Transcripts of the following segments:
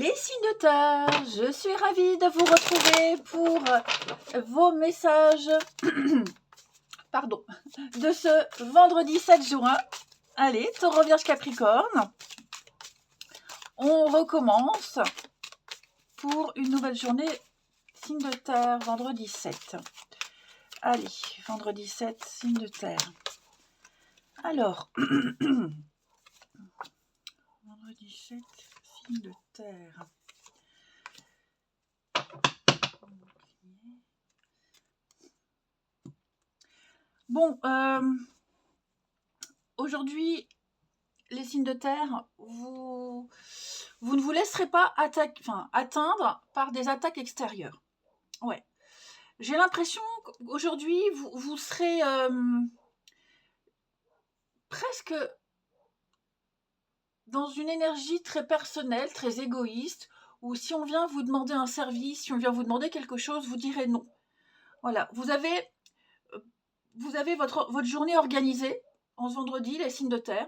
Les signes de terre, je suis ravie de vous retrouver pour vos messages pardon, de ce vendredi 7 juin. Allez, Taureau, Vierge, Capricorne. On recommence pour une nouvelle journée signe de terre, vendredi 7. Allez, vendredi 7, signe de terre. Alors, vendredi 7, signe de terre. Bon, aujourd'hui, les signes de terre, vous ne vous laisserez pas atteindre par des attaques extérieures. Ouais. J'ai l'impression qu'aujourd'hui, vous serez presque dans une énergie très personnelle, très égoïste, où si on vient vous demander un service, si on vient vous demander quelque chose, vous direz non. Voilà, vous avez votre journée organisée en ce vendredi, les signes de terre.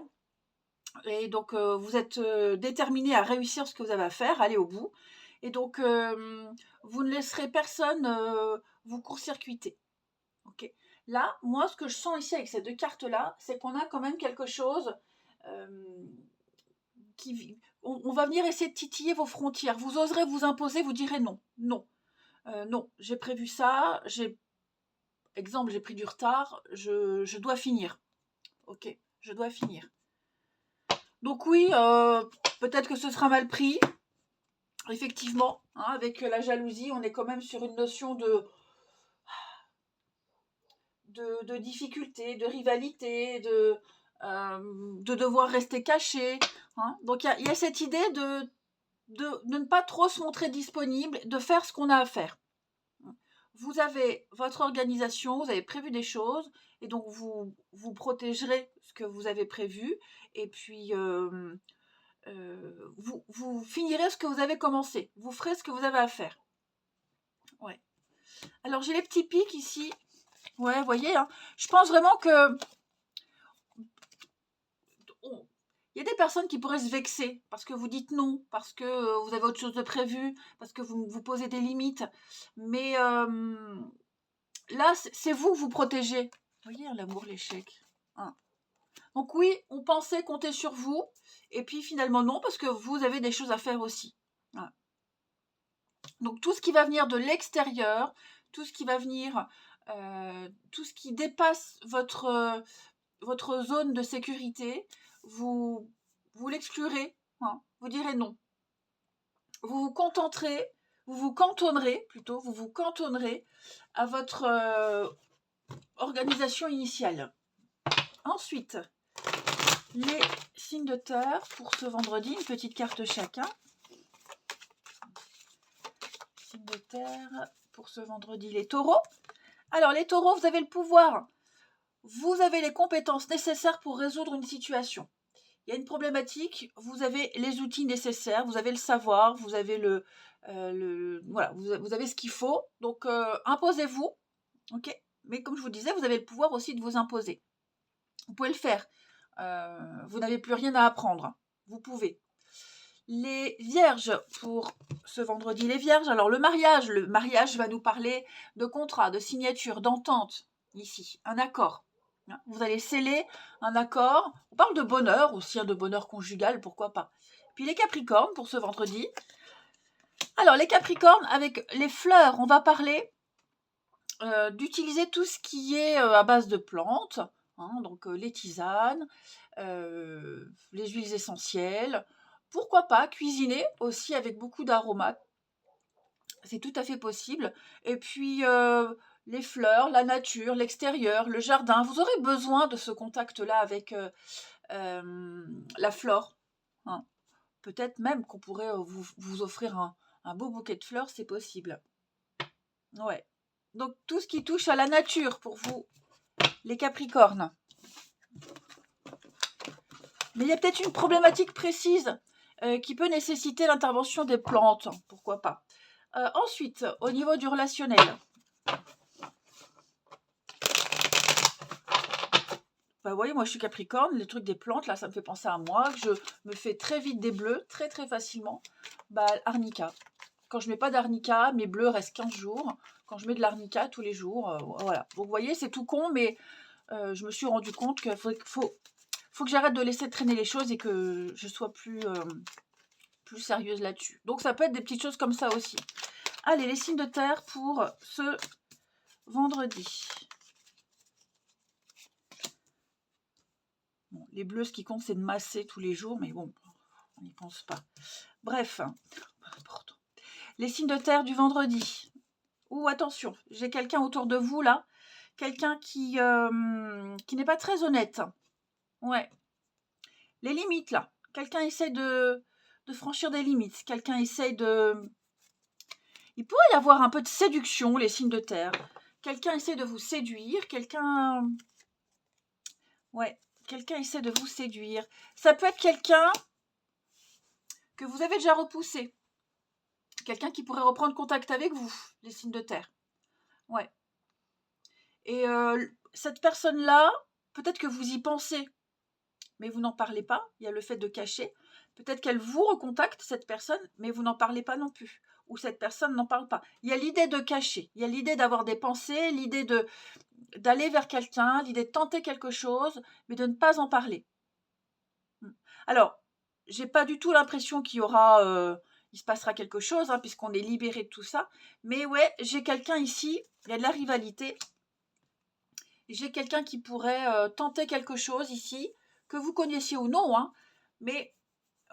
Et donc, vous êtes déterminé à réussir ce que vous avez à faire, aller au bout. Et donc, vous ne laisserez personne vous court-circuiter. Okay. Là, moi, ce que je sens ici avec ces deux cartes-là, c'est qu'on a quand même quelque chose on va venir essayer de titiller vos frontières. Vous oserez vous imposer, vous direz non. Non. Non, j'ai prévu ça. Exemple, j'ai pris du retard. Je dois finir. Ok, je dois finir. Donc oui, peut-être que ce sera mal pris. Effectivement, hein, avec la jalousie, on est quand même sur une notion de difficulté, de rivalité, de devoir rester caché. Hein. Donc il y a cette idée de ne pas trop se montrer disponible, de faire ce qu'on a à faire. Vous avez votre organisation, vous avez prévu des choses, et donc vous protégerez ce que vous avez prévu, et puis vous finirez ce que vous avez commencé. Vous ferez ce que vous avez à faire. Ouais. Alors j'ai les petits pics ici. Ouais, vous voyez, hein, je pense vraiment que il y a des personnes qui pourraient se vexer parce que vous dites non, parce que vous avez autre chose de prévu, parce que vous posez des limites. Mais là, c'est vous protégez. Vous voyez, l'amour, l'échec. Hein. Donc oui, on pensait compter sur vous, et puis finalement non, parce que vous avez des choses à faire aussi. Hein. Donc tout ce qui va venir de l'extérieur, tout ce qui va venir, tout ce qui dépasse votre zone de sécurité, vous l'exclurez, hein, vous direz non. Vous vous contenterez, vous vous cantonnerez à votre organisation initiale. Ensuite, les signes de terre pour ce vendredi, une petite carte chacun. Signes de terre pour ce vendredi, les taureaux. Alors les taureaux, vous avez le pouvoir. Vous avez les compétences nécessaires pour résoudre une situation. Il y a une problématique, vous avez les outils nécessaires, vous avez le savoir, vous avez voilà, vous avez ce qu'il faut. Donc imposez-vous, ok. Mais comme je vous disais, vous avez le pouvoir aussi de vous imposer. Vous pouvez le faire. Vous n'avez plus rien à apprendre. Vous pouvez. Les vierges pour ce vendredi, les vierges. Alors le mariage va nous parler de contrat, de signature, d'entente ici, un accord. Vous allez sceller un accord. On parle de bonheur aussi, de bonheur conjugal, pourquoi pas. Puis les Capricornes pour ce vendredi. Alors les Capricornes, avec les fleurs, on va parler d'utiliser tout ce qui est à base de plantes, hein, donc les tisanes, les huiles essentielles. Pourquoi pas cuisiner aussi avec beaucoup d'aromates. C'est tout à fait possible. Et puis les fleurs, la nature, l'extérieur, le jardin. Vous aurez besoin de ce contact-là avec la flore. Hein. Peut-être même qu'on pourrait vous offrir un beau bouquet de fleurs, c'est possible. Ouais. Donc tout ce qui touche à la nature pour vous, les Capricornes. Mais il y a peut-être une problématique précise qui peut nécessiter l'intervention des plantes. Pourquoi pas. Ensuite, au niveau du relationnel. Bah, vous voyez, moi, je suis Capricorne, les trucs des plantes, là, ça me fait penser à moi. Je me fais très vite des bleus, très, très facilement. Bah, arnica. Quand je mets pas d'arnica, mes bleus restent 15 jours. Quand je mets de l'arnica tous les jours, voilà. Donc, vous voyez, c'est tout con, mais je me suis rendu compte qu'il faut que j'arrête de laisser traîner les choses et que je sois plus sérieuse là-dessus. Donc, ça peut être des petites choses comme ça aussi. Allez, les signes de terre pour ce vendredi. Bon, les bleus, ce qui compte, c'est de masser tous les jours, mais bon, on n'y pense pas. Bref, important. Les signes de terre du vendredi. Ouh, attention, j'ai quelqu'un autour de vous, là. Quelqu'un qui n'est pas très honnête. Ouais. Les limites, là. Quelqu'un essaie de franchir des limites. Quelqu'un essaie de... Il pourrait y avoir un peu de séduction, les signes de terre. Quelqu'un essaie de vous séduire. Quelqu'un... Ouais. Quelqu'un essaie de vous séduire. Ça peut être quelqu'un que vous avez déjà repoussé. Quelqu'un qui pourrait reprendre contact avec vous, les signes de terre. Ouais. Et cette personne-là, peut-être que vous y pensez, mais vous n'en parlez pas. Il y a le fait de cacher. Peut-être qu'elle vous recontacte, cette personne, mais vous n'en parlez pas non plus. Ou cette personne n'en parle pas. Il y a l'idée de cacher. Il y a l'idée d'avoir des pensées, l'idée d'aller vers quelqu'un, l'idée de tenter quelque chose, mais de ne pas en parler. Alors, j'ai pas du tout l'impression qu'il y aura... il se passera quelque chose, hein, puisqu'on est libéré de tout ça. Mais ouais, j'ai quelqu'un ici, il y a de la rivalité. J'ai quelqu'un qui pourrait tenter quelque chose ici, que vous connaissiez ou non, hein, mais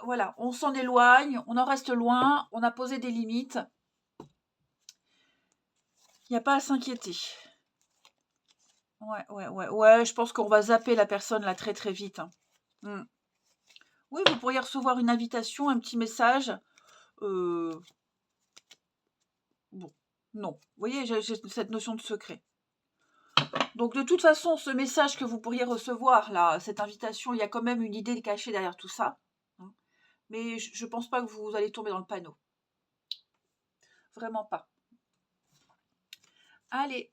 voilà, on s'en éloigne, on en reste loin, on a posé des limites. Il n'y a pas à s'inquiéter. Ouais, je pense qu'on va zapper la personne là très très vite. Hein. Oui, vous pourriez recevoir une invitation, un petit message. Bon, non. Vous voyez, j'ai cette notion de secret. Donc de toute façon, ce message que vous pourriez recevoir, là, cette invitation, il y a quand même une idée cachée derrière tout ça. Hein. Mais je ne pense pas que vous allez tomber dans le panneau. Vraiment pas. Allez.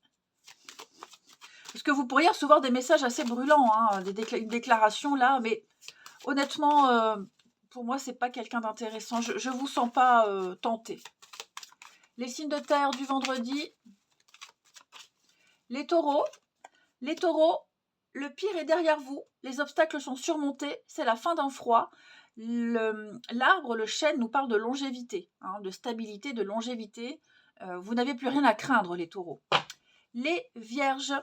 Parce que vous pourriez recevoir des messages assez brûlants, hein, une déclaration là, mais honnêtement, pour moi, c'est pas quelqu'un d'intéressant. Je ne vous sens pas tenté. Les signes de terre du vendredi. Les taureaux. Les taureaux, le pire est derrière vous. Les obstacles sont surmontés. C'est la fin d'un froid. L'arbre, le chêne, nous parle de longévité, hein, de stabilité, de longévité. Vous n'avez plus rien à craindre, les taureaux. Les vierges.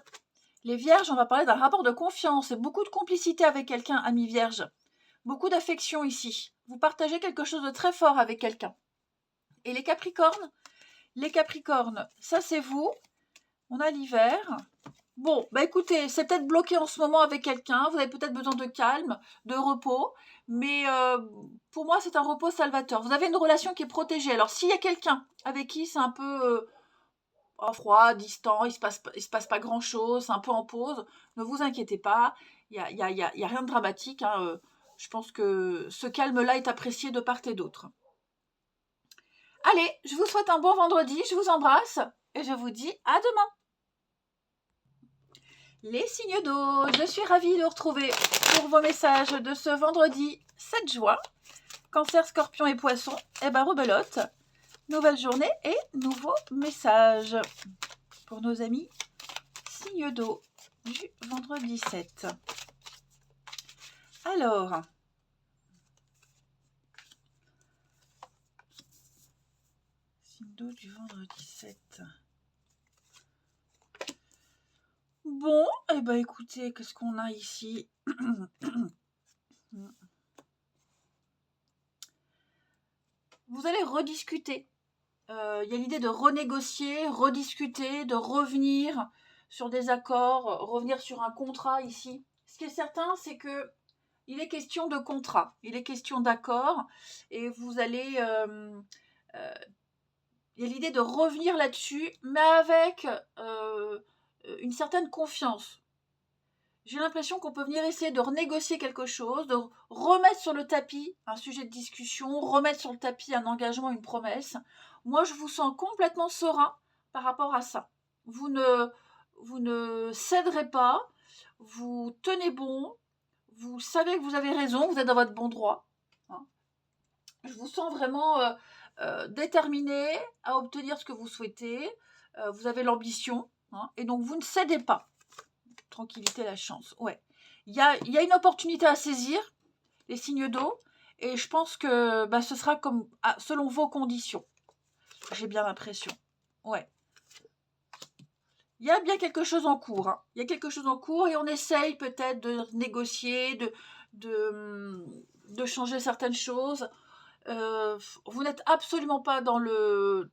Les vierges, on va parler d'un rapport de confiance et beaucoup de complicité avec quelqu'un, ami vierge. Beaucoup d'affection ici. Vous partagez quelque chose de très fort avec quelqu'un. Et les capricornes, ça c'est vous. On a l'hiver. Bon, bah écoutez, c'est peut-être bloqué en ce moment avec quelqu'un. Vous avez peut-être besoin de calme, de repos. Mais pour moi, c'est un repos salvateur. Vous avez une relation qui est protégée. Alors, s'il y a quelqu'un avec qui c'est un peu froid, distant, il se passe pas grand-chose, c'est un peu en pause, ne vous inquiétez pas. Il y a rien de dramatique. Hein, je pense que ce calme-là est apprécié de part et d'autre. Allez, je vous souhaite un bon vendredi. Je vous embrasse et je vous dis à demain. Les signes d'eau, je suis ravie de vous retrouver pour vos messages de ce vendredi 7 juin. Cancer, Scorpion et Poisson, eh ben rebelote. Nouvelle journée et nouveaux messages pour nos amis signes d'eau du vendredi 7. Alors, signe d'eau du vendredi 7. Bon, eh ben écoutez, qu'est-ce qu'on a ici? Vous allez rediscuter. Il y a l'idée de renégocier, rediscuter, de revenir sur des accords, revenir sur un contrat ici. Ce qui est certain, c'est que il est question de contrat, il est question d'accord, et vous allez... il y a l'idée de revenir là-dessus, mais avec une certaine confiance. J'ai l'impression qu'on peut venir essayer de renégocier quelque chose, de remettre sur le tapis un sujet de discussion, remettre sur le tapis un engagement, une promesse. Moi, je vous sens complètement serein par rapport à ça. Vous ne céderez pas, vous tenez bon, vous savez que vous avez raison, vous êtes dans votre bon droit. Hein. Je vous sens vraiment déterminé à obtenir ce que vous souhaitez. Vous avez l'ambition, hein, et donc vous ne cédez pas. Tranquillité, la chance. Ouais. Il y a une opportunité à saisir, les signes d'eau, et je pense que bah, ce sera comme selon vos conditions. J'ai bien l'impression. Ouais. Il y a bien quelque chose en cours. Hein. Il y a quelque chose en cours et on essaye peut-être de négocier, de changer certaines choses. Vous n'êtes absolument pas dans le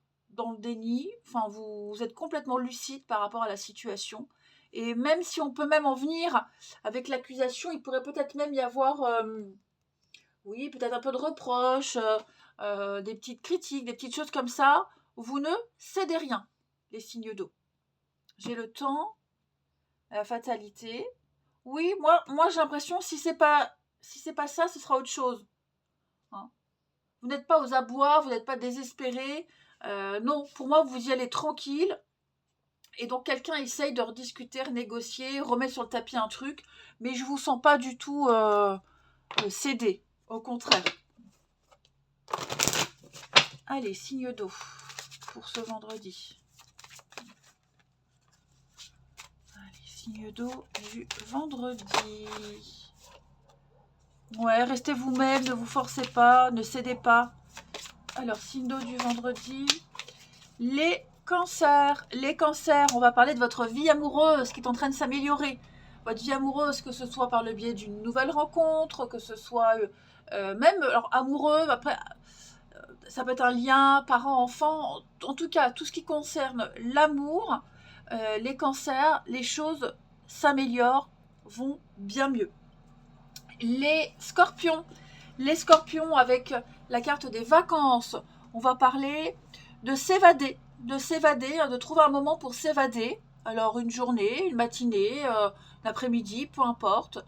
déni. Enfin, vous êtes complètement lucide par rapport à la situation. Et même si on peut même en venir avec l'accusation, il pourrait peut-être même y avoir, oui, peut-être un peu de reproches, des petites critiques, des petites choses comme ça. Vous ne cédez rien, les signes d'eau. J'ai le temps, la fatalité. Oui, moi j'ai l'impression si c'est pas ça, ce sera autre chose. Hein. Vous n'êtes pas aux abois, vous n'êtes pas désespéré. Non, pour moi vous y allez tranquille. Et donc quelqu'un essaye de rediscuter, renégocier, remettre sur le tapis un truc, mais je vous sens pas du tout céder. Au contraire. Allez, signe d'eau pour ce vendredi. Allez, signe d'eau du vendredi. Ouais, restez vous-même, ne vous forcez pas, ne cédez pas. Alors, signe d'eau du vendredi. Les cancers. Les cancers, on va parler de votre vie amoureuse qui est en train de s'améliorer. Votre vie amoureuse, que ce soit par le biais d'une nouvelle rencontre, que ce soit même alors, amoureux, après, ça peut être un lien parent-enfant. En tout cas, tout ce qui concerne l'amour, les cancers, les choses s'améliorent, vont bien mieux. Les scorpions avec la carte des vacances, on va parler de s'évader, de trouver un moment pour s'évader. Alors une journée, une matinée, l'après-midi, peu importe,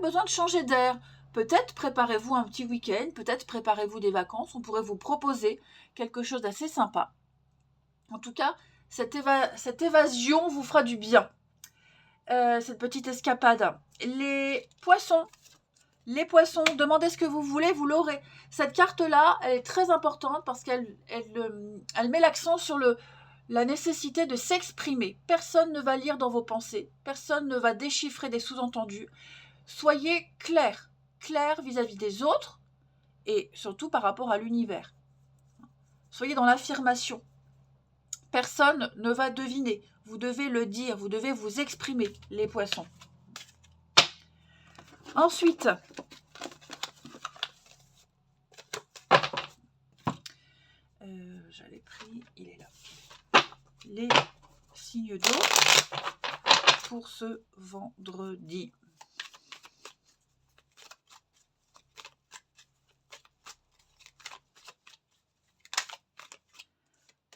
besoin de changer d'air. Peut-être préparez-vous un petit week-end, peut-être préparez-vous des vacances, on pourrait vous proposer quelque chose d'assez sympa. En tout cas, cette évasion vous fera du bien. Cette petite escapade. Les poissons, demandez ce que vous voulez, vous l'aurez. Cette carte-là, elle est très importante parce qu'elle met l'accent sur la nécessité de s'exprimer. Personne ne va lire dans vos pensées, personne ne va déchiffrer des sous-entendus. Soyez clair vis-à-vis des autres et surtout par rapport à l'univers. Soyez dans l'affirmation. Personne ne va deviner. Vous devez le dire, vous devez vous exprimer, les poissons. Ensuite, j'avais pris, il est là. Les signes d'eau pour ce vendredi.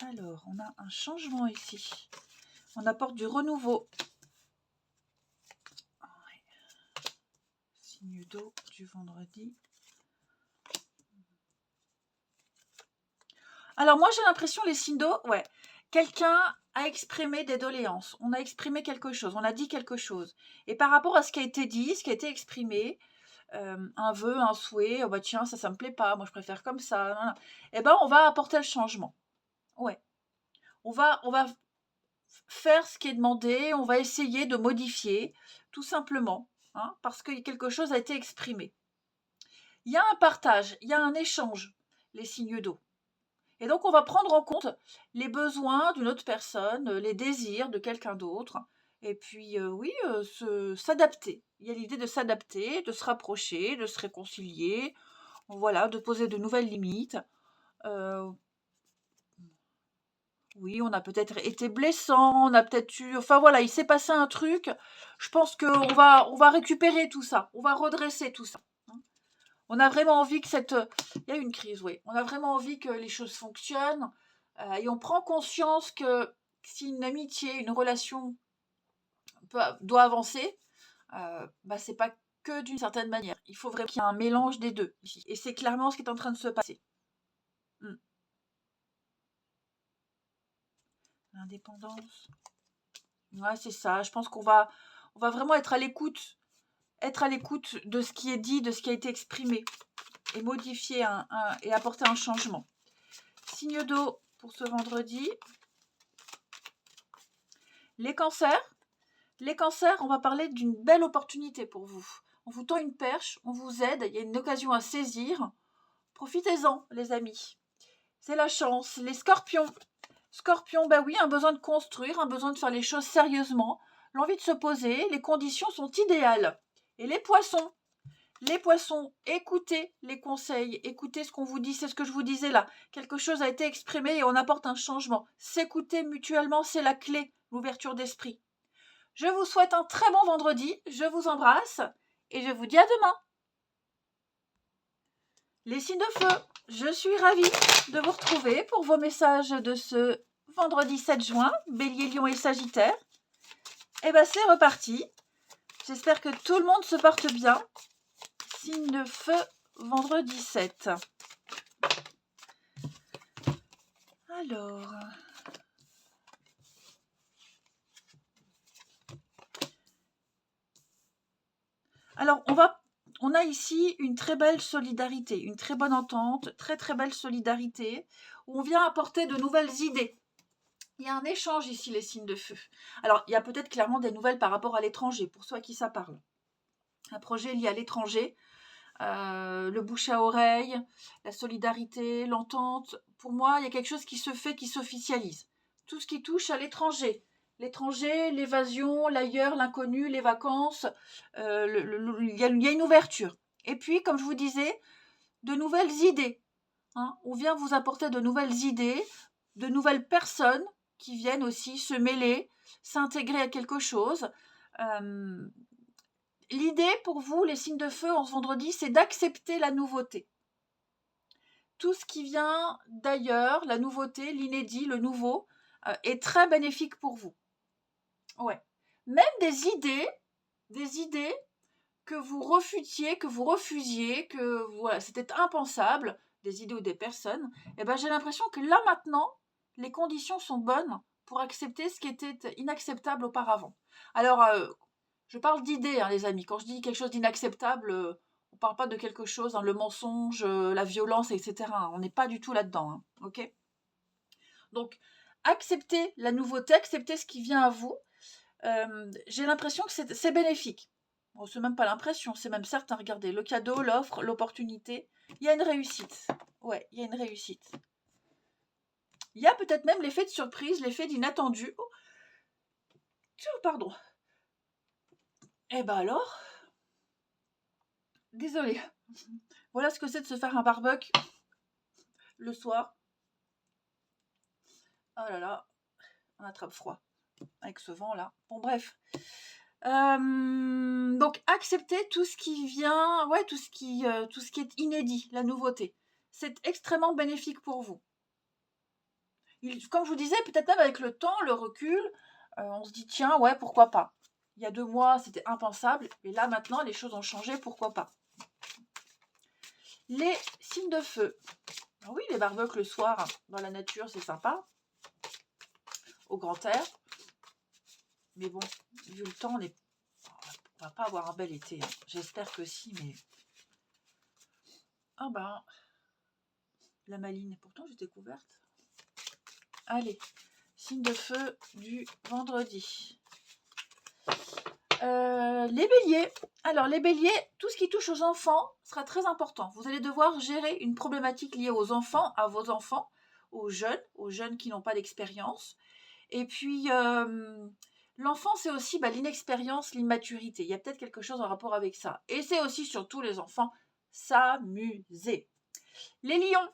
Alors, on a un changement ici. On apporte du renouveau. Ouais. Signe d'eau du vendredi. Alors moi j'ai l'impression les signes d'eau, ouais, quelqu'un a exprimé des doléances, on a exprimé quelque chose, on a dit quelque chose. Et par rapport à ce qui a été dit, ce qui a été exprimé, un vœu, un souhait, oh bah tiens, ça me plaît pas, moi je préfère comme ça, voilà. Eh ben on va apporter le changement. Ouais. On va faire ce qui est demandé, on va essayer de modifier, tout simplement, hein, parce que quelque chose a été exprimé. Il y a un partage, il y a un échange, les signes d'eau. Et donc, on va prendre en compte les besoins d'une autre personne, les désirs de quelqu'un d'autre. Et puis, s'adapter. Il y a l'idée de s'adapter, de se rapprocher, de se réconcilier, voilà, de poser de nouvelles limites. Oui, on a peut-être été blessant, on a peut-être eu... Enfin voilà, il s'est passé un truc. Je pense qu'on va récupérer tout ça, on va redresser tout ça. On a vraiment envie que il y a eu une crise, oui. On a vraiment envie que les choses fonctionnent et on prend conscience que si une amitié, une relation doit avancer, c'est pas que d'une certaine manière. Il faut vraiment qu'il y ait un mélange des deux. Et c'est clairement ce qui est en train de se passer. L'indépendance. Ouais, c'est ça. Je pense on va vraiment être à l'écoute de ce qui est dit, de ce qui a été exprimé, et modifier et apporter un changement. Signe d'eau pour ce vendredi. Les cancers. Les cancers, on va parler d'une belle opportunité pour vous. On vous tend une perche, on vous aide, il y a une occasion à saisir. Profitez-en, les amis. C'est la chance. Les scorpions. Scorpion, bah oui, un besoin de construire, un besoin de faire les choses sérieusement, l'envie de se poser, les conditions sont idéales. Et les poissons, écoutez les conseils, écoutez ce qu'on vous dit, c'est ce que je vous disais là. Quelque chose a été exprimé et on apporte un changement. S'écouter mutuellement, c'est la clé, l'ouverture d'esprit. Je vous souhaite un très bon vendredi, je vous embrasse et je vous dis à demain. Les signes de feu, je suis ravie de vous retrouver pour vos messages de ce vendredi 7 juin, Bélier, Lion et Sagittaire. Et bien c'est reparti. J'espère que tout le monde se porte bien. Signe de feu, vendredi 7. Alors on a ici une très belle solidarité, une très bonne entente, très très belle solidarité, où on vient apporter de nouvelles idées. Il y a un échange ici, les signes de feu. Alors, il y a peut-être clairement des nouvelles par rapport à l'étranger, pour ceux à qui ça parle. Un projet lié à l'étranger, le bouche à oreille, la solidarité, l'entente. Pour moi, il y a quelque chose qui se fait, qui s'officialise. Tout ce qui touche à l'étranger. L'étranger, l'évasion, l'ailleurs, l'inconnu, les vacances, il y a une ouverture. Et puis, comme je vous disais, de nouvelles idées. Hein. On vient vous apporter de nouvelles idées, de nouvelles personnes qui viennent aussi se mêler, s'intégrer à quelque chose. L'idée pour vous, les signes de feu en ce vendredi, c'est d'accepter la nouveauté. Tout ce qui vient d'ailleurs, la nouveauté, l'inédit, le nouveau, est très bénéfique pour vous. Ouais. Même des idées que vous refutiez, que vous refusiez, que voilà, c'était impensable, des idées ou des personnes, et ben j'ai l'impression que là maintenant, les conditions sont bonnes pour accepter ce qui était inacceptable auparavant. Alors, je parle d'idées, hein, les amis. Quand je dis quelque chose d'inacceptable, on ne parle pas de quelque chose, hein, le mensonge, la violence, etc. On n'est pas du tout là-dedans, hein, ok ? Donc, acceptez la nouveauté, acceptez ce qui vient à vous. J'ai l'impression que c'est bénéfique. Bon, c'est même pas l'impression, c'est même certain. Regardez, le cadeau, l'offre, l'opportunité, il y a une réussite. Ouais, il y a une réussite. Il y a peut-être même l'effet de surprise, l'effet d'inattendu. Oh, pardon. Eh ben alors, désolée. Voilà ce que c'est de se faire un barbecue le soir. Oh là là, on attrape froid avec ce vent là. Bon bref. Donc accepter tout ce qui vient, ouais, tout ce qui est inédit, la nouveauté. C'est extrêmement bénéfique pour vous. Comme je vous disais, peut-être même avec le temps, le recul, on se dit tiens, ouais, pourquoi pas. Il y a 2 mois, c'était impensable, et là maintenant, les choses ont changé, pourquoi pas. Les signes de feu. Alors oui, les barbecues le soir dans la nature, c'est sympa, au grand air. Mais bon, vu le temps, on va pas avoir un bel été. Hein. J'espère que si, mais... Ah ben, la maline, pourtant j'étais couverte. Allez, signe de feu du vendredi. Les béliers. Alors les béliers, tout ce qui touche aux enfants sera très important. Vous allez devoir gérer une problématique liée aux enfants, à vos enfants, aux jeunes qui n'ont pas d'expérience. Et puis l'enfant, c'est aussi l'inexpérience, l'immaturité. Il y a peut-être quelque chose en rapport avec ça. Et c'est aussi surtout les enfants, s'amuser. Les lions.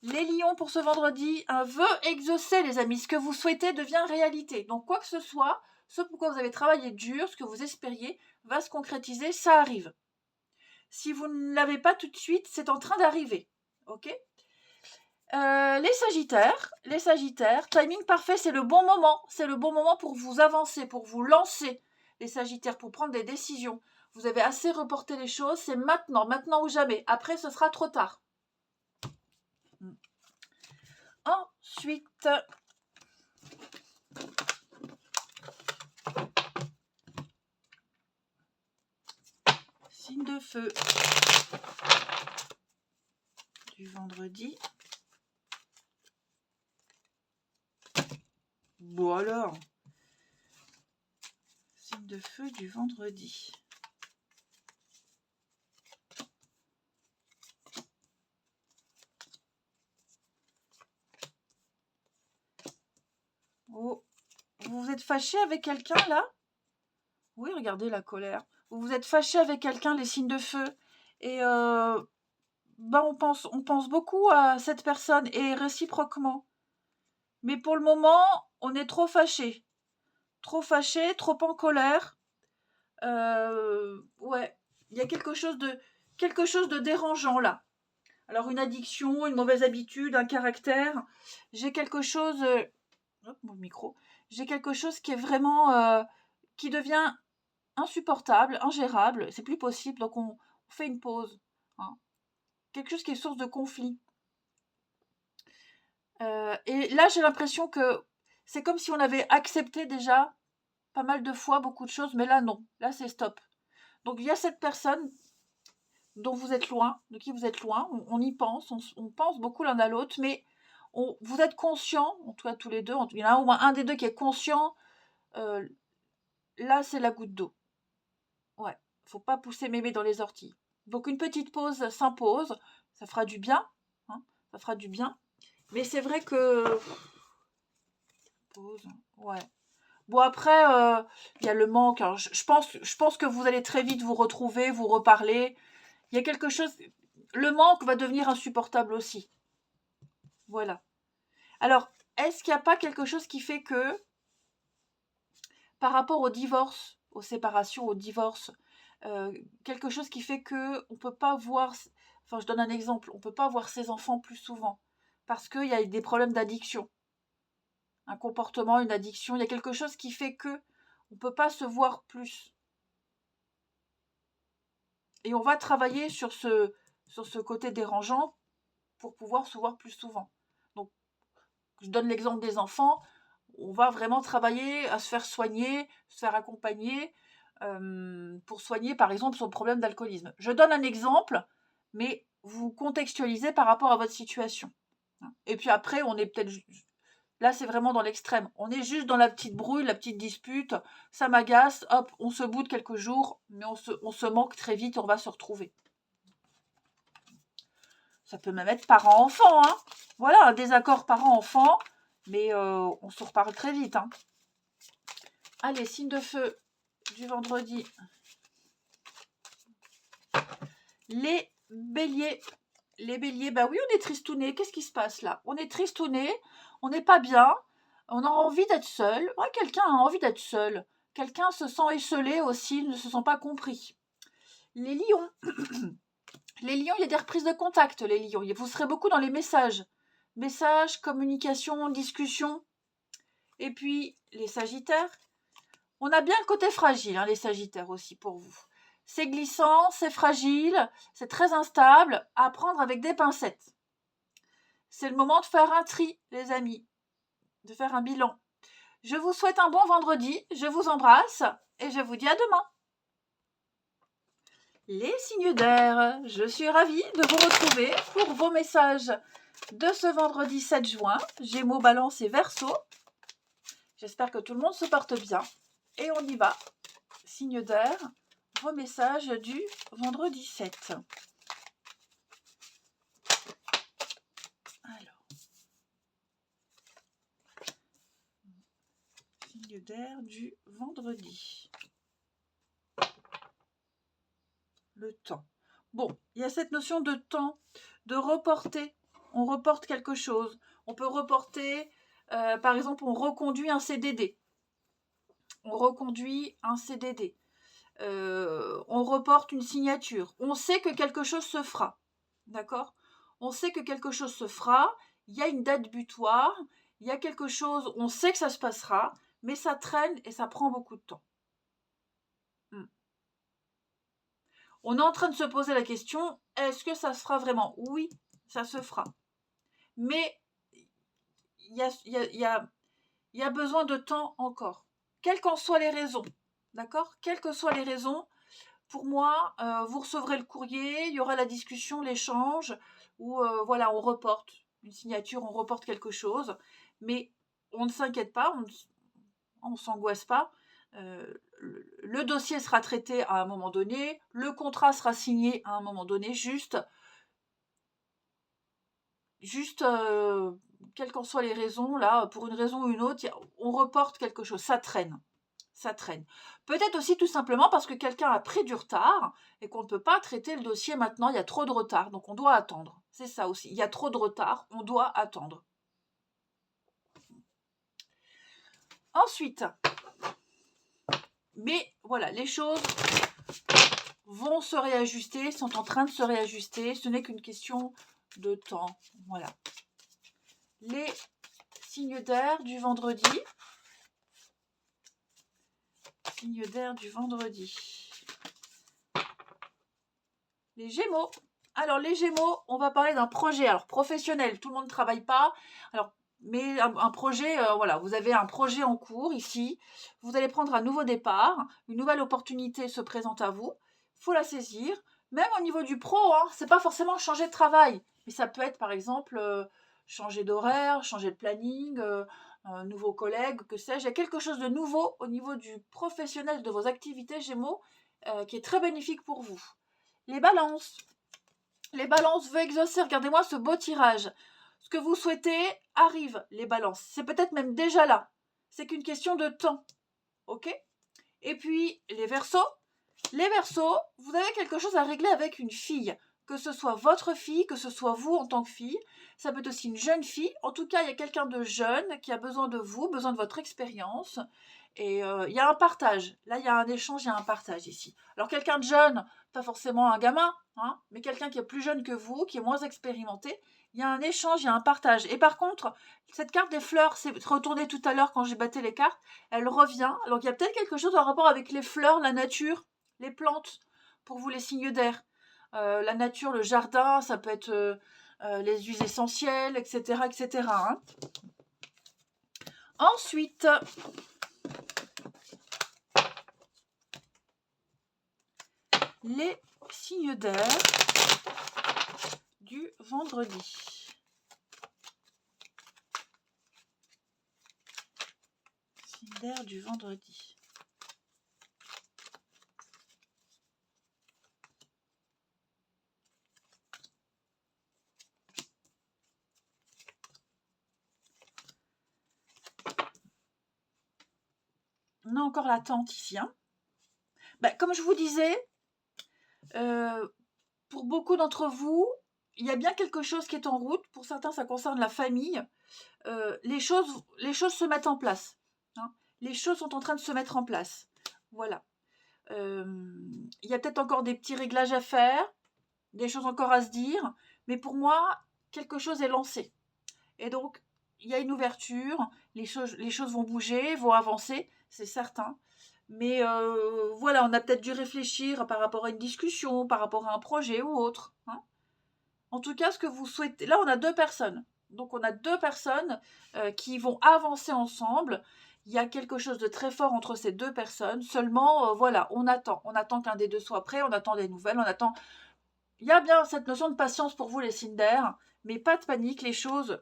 Les lions pour ce vendredi, un vœu exaucé les amis. Ce que vous souhaitez devient réalité. Donc quoi que ce soit, ce pourquoi vous avez travaillé dur, ce que vous espériez, va se concrétiser, ça arrive. Si vous ne l'avez pas tout de suite, c'est en train d'arriver. Ok ? Les Sagittaires, timing parfait, c'est le bon moment pour vous avancer, pour vous lancer, les Sagittaires, pour prendre des décisions. Vous avez assez reporté les choses, c'est maintenant ou jamais. Après, ce sera trop tard. Ensuite, Signe de feu du vendredi. Bon alors, signe de feu du vendredi. Oh, vous vous êtes fâché avec quelqu'un là? Oui, regardez la colère. Vous vous êtes fâché avec quelqu'un, les signes de feu. Et on pense beaucoup à cette personne et réciproquement. Mais pour le moment, on est trop fâché. Trop fâché, trop en colère. Ouais, il y a quelque chose de dérangeant là. Alors une addiction, une mauvaise habitude, un caractère. J'ai quelque chose... hop, mon micro. J'ai quelque chose qui est vraiment... qui devient insupportable, ingérable. C'est plus possible, donc on fait une pause. Hein. Quelque chose qui est source de conflit. Et là, j'ai l'impression que c'est comme si on avait accepté déjà pas mal de fois beaucoup de choses, mais là, non. Là, c'est stop. Donc, il y a cette personne dont vous êtes loin, de qui vous êtes loin. On y pense, on pense beaucoup l'un à l'autre, mais vous êtes conscients, en tout cas tous les deux, il y en a au moins un des deux qui est conscient. Là, c'est la goutte d'eau. Ouais, faut pas pousser mémé dans les orties. Donc, une petite pause s'impose. Ça fera du bien. Hein, ça fera du bien. Mais c'est vrai que... Pause, ouais. Bon, après, il y a le manque. Alors, je pense que vous allez très vite vous retrouver, vous reparler. Il y a quelque chose... Le manque va devenir insupportable aussi. Voilà. Alors, est-ce qu'il n'y a pas quelque chose qui fait que, par rapport au divorce, aux séparations, au divorce, quelque chose qui fait que on peut pas voir... Enfin, je donne un exemple. On peut pas voir ses enfants plus souvent. Parce qu'il y a des problèmes d'addiction. Un comportement, une addiction. Il y a quelque chose qui fait que on peut pas se voir plus. Et on va travailler sur ce côté dérangeant pour pouvoir se voir plus souvent. Donc, je donne l'exemple des enfants. On va vraiment travailler à se faire soigner, se faire accompagner pour soigner, par exemple, son problème d'alcoolisme. Je donne un exemple, mais vous contextualisez par rapport à votre situation. Et puis après, on est peut-être... Là, c'est vraiment dans l'extrême. On est juste dans la petite brouille, la petite dispute. Ça m'agace, hop, on se boude quelques jours, mais on se manque très vite, on va se retrouver. Ça peut même être parent-enfant. Hein. Voilà, un désaccord parent-enfant, mais on se reparle très vite. Hein. Allez, signe de feu du vendredi. Les béliers. Les béliers, bah oui, on est tristounés. Qu'est-ce qui se passe là? On est tristounés, on n'est pas bien, on a envie d'être seul. Ouais, quelqu'un a envie d'être seul. Quelqu'un se sent esselé aussi, ne se sent pas compris. Les lions. Les lions, il y a des reprises de contact, les lions. Vous serez beaucoup dans les messages. Messages, communication, discussion. Et puis, les sagittaires. On a bien le côté fragile, hein, les sagittaires aussi, pour vous. C'est glissant, c'est fragile, c'est très instable, à prendre avec des pincettes. C'est le moment de faire un tri, les amis, de faire un bilan. Je vous souhaite un bon vendredi, je vous embrasse et je vous dis à demain. Les signes d'air, je suis ravie de vous retrouver pour vos messages de ce vendredi 7 juin, Gémeaux, Balance et Verseau. J'espère que tout le monde se porte bien et on y va. Signe d'air, vos messages du vendredi 7. Alors, signe d'air du vendredi. Le temps. Bon, il y a cette notion de temps, de reporter. On reporte quelque chose. On peut reporter, par exemple, on reconduit un CDD. On reconduit un CDD. On reporte une signature. On sait que quelque chose se fera. D'accord ? On sait que quelque chose se fera. Il y a une date butoir. Il y a quelque chose, on sait que ça se passera, mais ça traîne et ça prend beaucoup de temps. On est en train de se poser la question, est-ce que ça se fera vraiment? Oui, ça se fera. Mais il y a besoin de temps encore. Quelles qu'en soient les raisons. D'accord? Quelles que soient les raisons, pour moi, vous recevrez le courrier, il y aura la discussion, l'échange, où voilà, on reporte une signature, on reporte quelque chose, mais on ne s'inquiète pas, on ne s'angoisse pas. Le dossier sera traité à un moment donné, le contrat sera signé à un moment donné, juste quelles qu'en soient les raisons, là, pour une raison ou une autre, on reporte quelque chose, ça traîne. Ça traîne. Peut-être aussi tout simplement parce que quelqu'un a pris du retard et qu'on ne peut pas traiter le dossier maintenant, il y a trop de retard, donc on doit attendre. C'est ça aussi, il y a trop de retard, on doit attendre. Ensuite, mais voilà, les choses vont se réajuster, sont en train de se réajuster, ce n'est qu'une question de temps. Voilà. Les signes d'air du vendredi. Signes d'air du vendredi. Les Gémeaux. Alors les Gémeaux, on va parler d'un projet. Alors professionnel, tout le monde ne travaille pas. Alors, mais un projet, voilà, vous avez un projet en cours ici. Vous allez prendre un nouveau départ. Une nouvelle opportunité se présente à vous. Il faut la saisir. Même au niveau du pro, hein, c'est pas forcément changer de travail. Mais ça peut être par exemple changer d'horaire, changer de planning, un nouveau collègue, que sais-je. Il y a quelque chose de nouveau au niveau du professionnel de vos activités Gémeaux qui est très bénéfique pour vous. Les balances. Les balances veulent exaucer. Regardez-moi ce beau tirage. Ce que vous souhaitez arrive, les balances. C'est peut-être même déjà là. C'est qu'une question de temps. Ok? Et puis, les verseaux. Les verseaux, vous avez quelque chose à régler avec une fille. Que ce soit votre fille, que ce soit vous en tant que fille. Ça peut être aussi une jeune fille. En tout cas, il y a quelqu'un de jeune qui a besoin de vous, besoin de votre expérience. Et il y a un partage. Là, il y a un échange, il y a un partage ici. Alors, quelqu'un de jeune, pas forcément un gamin, hein, mais quelqu'un qui est plus jeune que vous, qui est moins expérimenté, il y a un échange, il y a un partage. Et par contre, cette carte des fleurs, c'est retourné tout à l'heure quand j'ai battu les cartes, elle revient. Alors, il y a peut-être quelque chose en rapport avec les fleurs, la nature, les plantes, pour vous les signes d'air. La nature, le jardin, ça peut être les huiles essentielles, etc. etc. Hein. Ensuite, les signes d'air du vendredi. Signes d'air du vendredi. On a encore l'attente ici. Hein. Comme je vous disais, pour beaucoup d'entre vous, il y a bien quelque chose qui est en route. Pour certains, ça concerne la famille. Les choses se mettent en place. Hein. Les choses sont en train de se mettre en place. Voilà. Il y a peut-être encore des petits réglages à faire, des choses encore à se dire. Mais pour moi, quelque chose est lancé. Et donc, il y a une ouverture. Les choses vont bouger, vont avancer, c'est certain. Mais voilà, on a peut-être dû réfléchir par rapport à une discussion, par rapport à un projet ou autre. Hein. En tout cas, ce que vous souhaitez... Là, on a 2 personnes. Donc, on a 2 personnes qui vont avancer ensemble. Il y a quelque chose de très fort entre ces 2 personnes. Seulement, voilà, on attend. On attend qu'un des 2 soit prêt. On attend des nouvelles. On attend... Il y a bien cette notion de patience pour vous, les signes d'air. Mais pas de panique, les choses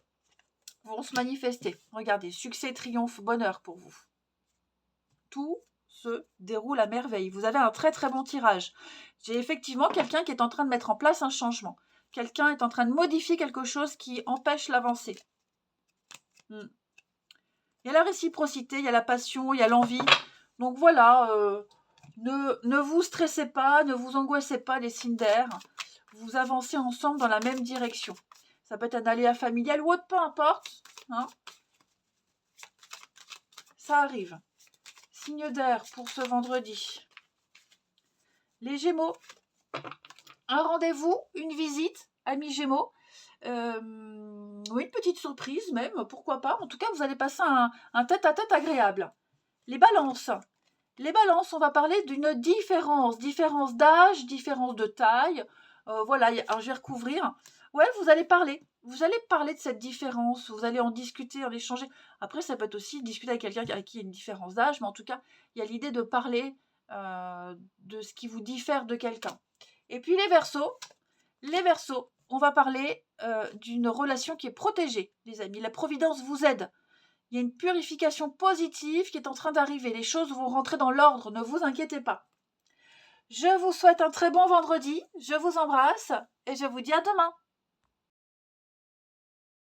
vont se manifester. Regardez, succès, triomphe, bonheur pour vous. Tout se déroule à merveille. Vous avez un très très bon tirage. J'ai effectivement quelqu'un qui est en train de mettre en place un changement. Quelqu'un est en train de modifier quelque chose qui empêche l'avancée. Il y a la réciprocité, il y a la passion, il y a l'envie. Donc voilà, ne vous stressez pas, ne vous angoissez pas les signes d'air. Vous avancez ensemble dans la même direction. Ça peut être un aléa familial ou autre, peu importe. Hein. Ça arrive. Signe d'air pour ce vendredi. Les Gémeaux. Un rendez-vous, une visite, amis Gémeaux. Oui, une petite surprise même, pourquoi pas. En tout cas, vous allez passer un tête-à-tête agréable. Les balances. Les balances, on va parler d'une différence. Différence d'âge, différence de taille. Voilà, alors je vais recouvrir. Ouais, vous allez parler. Vous allez parler de cette différence. Vous allez en discuter, en échanger. Après, ça peut être aussi discuter avec quelqu'un avec qui il y a une différence d'âge. Mais en tout cas, il y a l'idée de parler de ce qui vous diffère de quelqu'un. Et puis les Verseaux, on va parler d'une relation qui est protégée, les amis. La Providence vous aide. Il y a une purification positive qui est en train d'arriver. Les choses vont rentrer dans l'ordre, ne vous inquiétez pas. Je vous souhaite un très bon vendredi, je vous embrasse et je vous dis à demain.